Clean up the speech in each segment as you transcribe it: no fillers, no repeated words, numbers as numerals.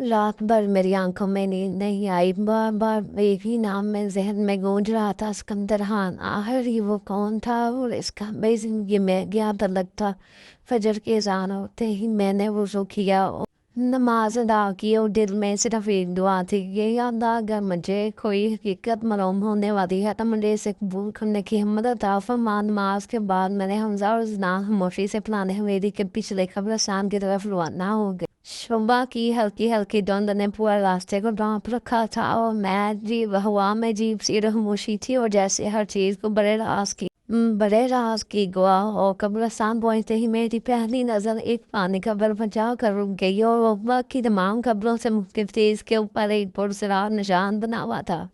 रात भर मेरी आंखों में नींद नहीं आई। बार बार एक ही नाम में जहन में गूंज रहा था, सिकंदर खान। आखिर ही वो कौन था और इसका बेजिंदगी में क्या तलक था। फजर के अज़ान होते ही मैंने वुज़ू किया और नमाज अदा की और दिल में सिर्फ एक दुआ थी, ये याद आ अगर मुझे कोई हकीकत मालूम होने वाली है तो मुझे इसे कबूल करने की हिम्मत अता फरमा। नमाज के बाद मैंने हमजा और जना खामोशी से फलाने हवेली के पिछले कब्रिस्तान की तरफ रवाना हो गए। सुबह की हल्की हल्की धुंध ने पूरे रास्ते को ढांप रखा था और मैं जी हवा में अजीब सी खामोशी थी और जैसे हर चीज़ को बड़े राज की गवा। और कब्रिस्तान पहुंचते ही मेरी पहली नज़र एक पानी का बल बचा कर रुक गई और वक्त की तमाम कब्रों से मुख्तलिफ थी। इसके ऊपर एक पुरस्कार निशान बना हुआ था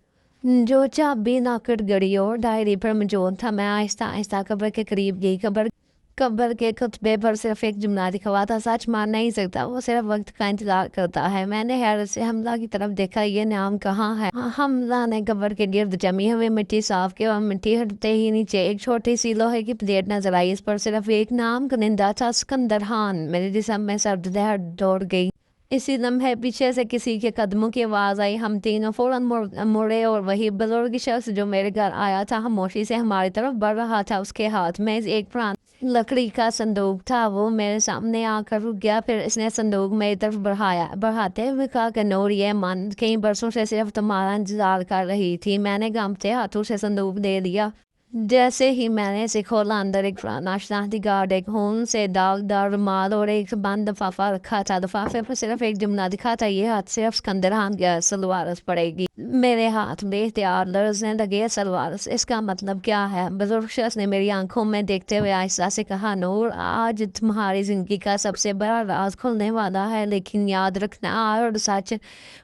जो चाबी नाकट गड़ी और डायरी पर मौजूद था। मैं आहिस्ता आहिस्ता कब्र के करीब गई। कब्र के खुतबे पर सिर्फ एक जुमला लिखा हुआ था, सच मान नहीं सकता, वो सिर्फ वक्त का इंतजार करता है। मैंने हैरत से हमला की तरफ देखा, ये नाम कहाँ है। हमला ने कब्र के गिर्द जमी हुई मिट्टी साफ की और मिट्टी हटते ही नीचे एक छोटी सी लोहे की प्लेट नजर आई। इस पर सिर्फ एक नाम कनिंदा था, सिकंदर खान। मेरे जिस्म में सर्द लहर दौड़ गई। इसी लम्हे पीछे से किसी के कदमों की आवाज़ आई। हम तीनों फौरन मुड़े और वही बुजुर्ग शख्स जो मेरे घर आया था खामोशी से हमारी तरफ बढ़ रहा था। उसके हाथ में एक पुराना लकड़ी का संदूक था। वो मेरे सामने आकर रुक गया, फिर इसने संदूक मेरी तरफ बढ़ाते हुए कहा कि नूर, ये मन कई बरसों से सिर्फ तुम्हारा इंतजार कर रही थी। मैंने कांपते हाथों से संदूक दे दिया। जैसे ही मैंने इसे खोला, अंदर एक नाशनाती गार्ड, एक खून से दागदार रुमाल और एक बंद लिफाफा रखा था। लिफाफे पर सिर्फ एक जुमला दिखा था, ये हाथ सिर्फ सिकंदर खान की असल वारिस पड़ेगी। मेरे हाथ बेख्तियार लर्जने लगे। असल वारिस, इसका मतलब क्या है? बुजुर्ग शख्स ने मेरी आंखों में देखते हुए आहिस्ता से कहा, नूर, आज तुम्हारी जिंदगी का सबसे बड़ा राज खुलने वाला है, लेकिन याद रखना और सच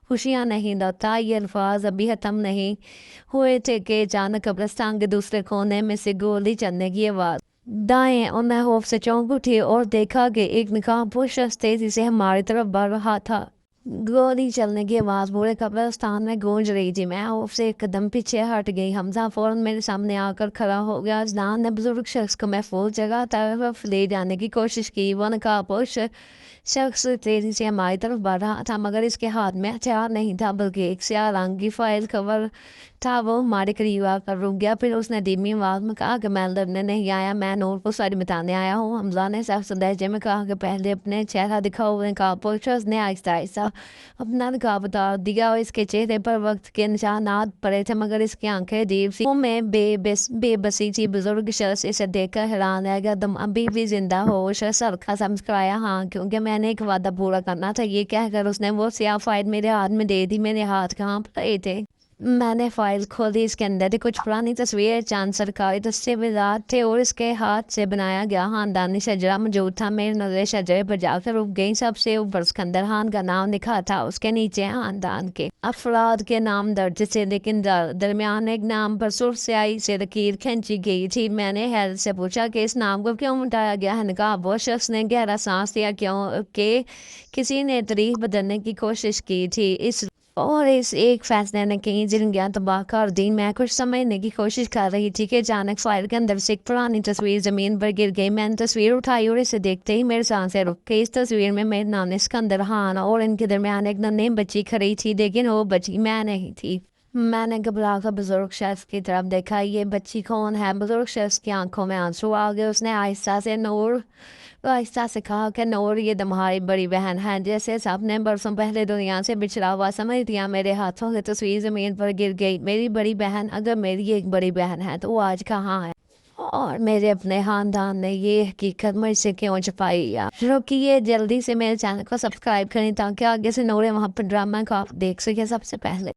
खुशियाँ नहीं लाता। ये अल्फाज अभी ख़त्म नहीं हुए थे कि अचानक कब्रिस्तान के दूसरे कोने में से गोली चलने की आवाज़ दाएं और मैं खौफ से चौंक उठी और देखा कि एक नकाबपोश शख्स तेजी से हमारी तरफ बढ़ रहा था। गोली चलने की आवाज़ पूरे कब्रिस्तान में गूंज रही थी। मैं खौफ से एक कदम पीछे हट गई। हमजा फौरन मेरे सामने आकर खड़ा हो गया। जनान ने बुजुर्ग शख्स को महफूज जगह तरफ ले जाने की कोशिश की। वो नकाबपोश शख्स तेजी से हमारी तरफ बढ़ रहा था, मगर इसके हाथ में हथियार नहीं था बल्कि एक स्याह रंग की फाइल कवर था। वो हमारे करीब आकर रुक गया, फिर उसने धीमी आवाज़ में कहा कि मैं लड़ने नहीं आया, मैं नूर को सच बताने आया हूँ। हमजा ने सख्त लहजे में कहा कि पहले अपने चेहरा दिखाओ। नकाबपोश शख्स ने आहिस्ता आहिस्ता अपना नकाब उतार दिया और इसके चेहरे पर वक्त के निशानात पड़े थे, मगर इसकी आंखें अजीब सी में बेबसी थी। बुजुर्ग शख्स इसे देखकर हैरान रह गया। तुम अभी भी जिंदा हो? शख्स हल्का सा मुस्कुराया। हाँ, क्योंकि मैंने एक वादा पूरा करना था। ये कहकर उसने वो स्याह फाइल मेरे हाथ में दे दी। मेरे हाथ कांप रहे थे। मैंने फाइल खोली। इसके अंदर कुछ पुरानी तस्वीरें, चंद सरकारी दस्तावेज़ात थे और इसके हाथ से बनाया गया खानदानी शजरा मौजूद था। मेरी नजरें शजरे पर जाकर रुक गई। सबसे ऊपर सिकंदर खान का नाम लिखा था, उसके नीचे खानदान के अफराद के नाम दर्ज थे, लेकिन दरमियान एक नाम पर सुर्ख स्याही से लकीर खींची गई थी। मैंने हैरत से पूछा कि इस नाम को क्यों मिटाया गया है? नकाबपोश शख्स ने गहरा सांस लिया। क्यों कि किसी ने तारीख बदलने की कोशिश की थी। इस एक फैसले ने कई जिंदगियां तबाह कर दी। मैं कुछ समझने की कोशिश कर रही थी कि अचानक फाइल के अंदर से एक पुरानी तस्वीर जमीन पर गिर गई। मैंने तस्वीर उठाई और इसे देखते ही मेरे सांसें रुक गई। इस तस्वीर में मेरे नाम सिकंदर खान और इनके दरमियान एक नन्ही बच्ची खड़ी थी, लेकिन वो बच्ची मैं नहीं थी। मैंने घबरा कर बुजुर्ग शख्स की तरफ देखा। ये बच्ची कौन है? बुजुर्ग शख्स की आंखों में आंसू आ गए। उसने आहिस्ता से कहा कि नूर, ये तुम्हारी बड़ी बहन है। जैसे सबने बरसों पहले दुनिया से बिछड़ा हुआ समझ दिया। मेरे हाथों की तस्वीर जमीन पर गिर गई। मेरी बड़ी बहन, अगर मेरी एक बड़ी बहन है तो वो आज कहाँ है? और मेरे अपने खानदान ने ये हकीकत मुझसे क्यों छुपाई? यार रुकिए, जल्दी से मेरे चैनल को सब्सक्राइब करें ताकि आगे से नूर वहाँ पर ड्रामा को आप देख सकें सबसे पहले।